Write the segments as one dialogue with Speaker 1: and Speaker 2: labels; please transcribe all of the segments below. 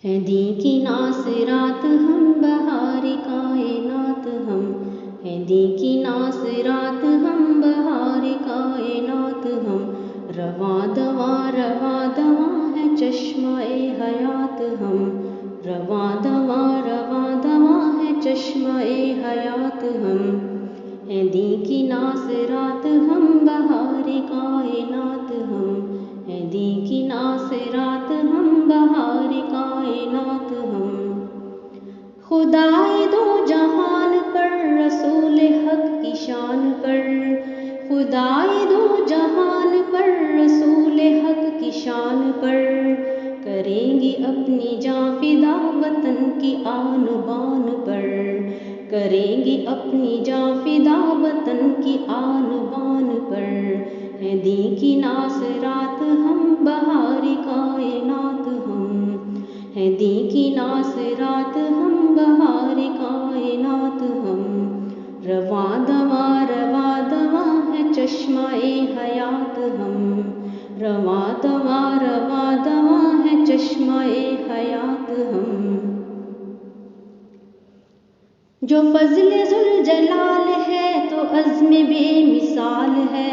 Speaker 1: ہیں دین کی ناصرات ہم بہار کائنات ہم، ہیں دین کی ناصرات ہم بہار کائنات ہم، رواں دواں ہے چشمہ حیات ہم، رواں دواں ہے چشمہ حیات ہم، ہیں دین کی ناصرات ہم بہار کائنات ہم، ہیں دین کی ناصرات ہم بہار کائنات ہم، خدائے دو جہان پر رسول حق کی شان پر، خدائے دو جہان پر رسول حق کی شان پر، کریں گی اپنی جاں فدا وطن کی آن بان پر، کریں گی اپنی جاں فدا وطن کی آن بان پر، ہیں دین کی ناصرات ہم بہار کائنات ہم، ہیں دین کی ناصرات ہم بہار کائنات ہم، رواں دواں ہے چشمہ حیات ہم، رواں دواں ہے چشمہ حیات ہم، جو فضل ذوالجلال ہے تو عزم بے مثال ہے،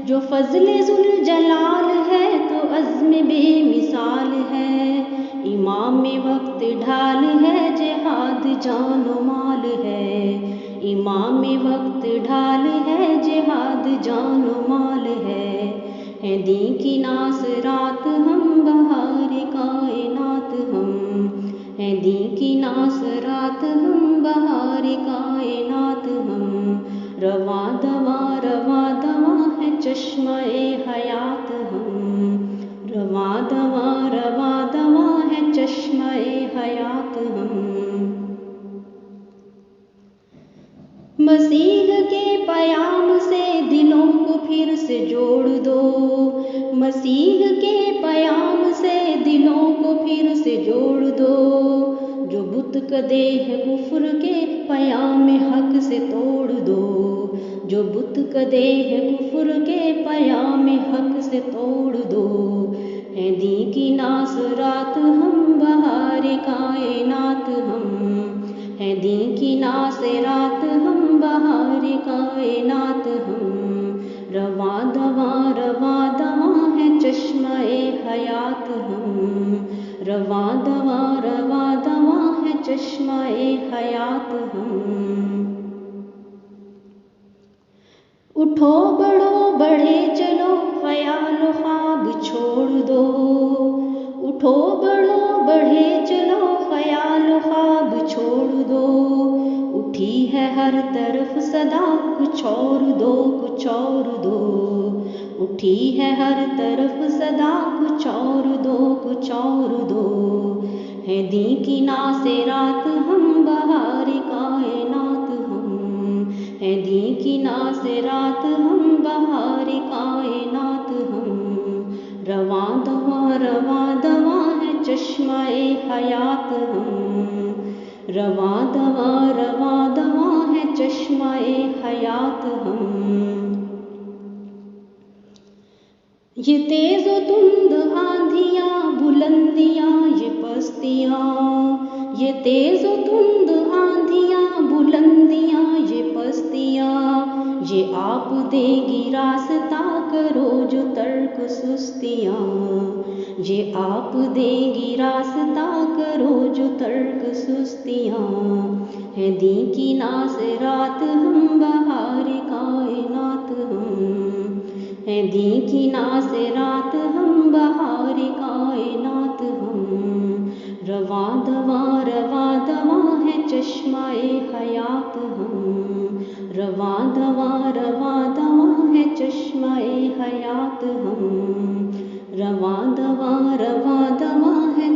Speaker 1: جو فضل ذوالجلال ہے تو عزم بے مثال ہے، امام وقت ڈھال ہے جہاد جان و مال ہے، امام وقت ڈھال ہے جہاد جان و مال ہے، ہیں دین کی ناصرات ہم بہار کائنات ہم، ہیں دین کی ناصرات ہم بہار کائنات ہم، رواں دواں ہے چشمہ حیات ہم، رواں دواں ہے چشمہ حیات ہم، مسیح کے پیام سے دلوں کو پھر سے جوڑ دو، مسیح کے پیام سے دلوں کو پھر سے جوڑ دو، جو بت کدے ہے کفر کے پیام حق سے توڑ دو، جو بت کدے ہے کفر کے پیام حق سے توڑ دو، ہیں دین کی ناصرات ہم بہار کائنات ہم، ہیں دین کی ناصرات ہم بہار کائنات ہم، رواں دواں ہے چشمہ حیات ہم، رواں دواں ہے چشمہ حیات ہم، اٹھو بڑھو بڑھے چلو خیال و خواب چھوڑ دو، اٹھو بڑھو بڑھے چلو خیال و خواب چھوڑ دو، اٹھی ہے ہر طرف صدا کچھ اور دو کچھ اور دو، اٹھی ہے ہر طرف صدا کچھ اور دو کچھ اور دو، ہیں دین کی ناصرات ہم بہار کائنات ہم، ہیں دین کی ناصرات ہم بہار کائنات ہم، رواں دواں ہے چشمہ حیات ہم، رواں دواں ہے چشمہ حیات ہم، یہ تیز و تند آندھیاں بلندیاں یہ پستیاں، یہ تیز و تند آندھیاں بلندیاں یہ پستیاں، یہ آپ دے گی راستہ کرو جو ترک سستیاں، یہ آپ دے گی راستہ کرو جو ترک سستیاں، ہیں دین کی ناصرات ہم بہار کائنات ہم، ہیں دین کی ناصرات ہم بہار کائنات ہم، رواں دواں ہے چشمہ حیات ہم، رواں دواں ہے چشمہ حیات ہم، رواں دواں ہے